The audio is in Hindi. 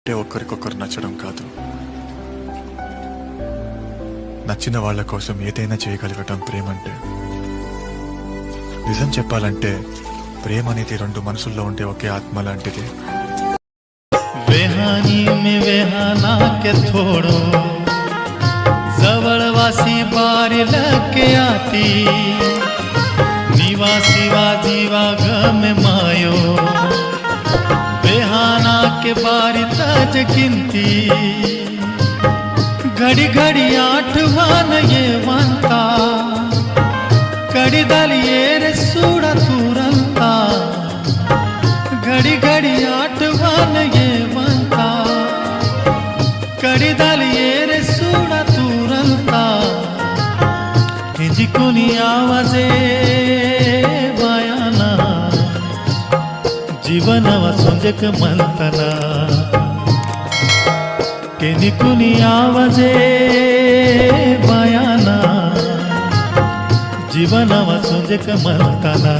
అంటే ఒకరికొకరు నచ్చడం కాదు, నచ్చిన వాళ్ళ కోసం ఏదైనా చేయగలగటం ప్రేమంటే. నిజం చెప్పాలంటే ప్రేమ అనేది రెండు మనసుల్లో ఉండే ఒకే ఆత్మ లాంటిది. वेहानी में वेहाना के थोड़ो जवळवासी बारी लके आती निवासी वा जीवा गम मायो वेहाना के बारी तज गिनती घड़ी घड़ी आठवान ये वंता कड़ी दलिये रे सूड़ा तुरंता घड़ी घड़ी आठवान ये वंता कड़ी दलिये रे सूड़ा तुरंता हिंजिकुनी आवाजे बायाना जीवनवा संजक मंतना केनिकुनी आवाजे बायाना जीवनवा संजक मंतना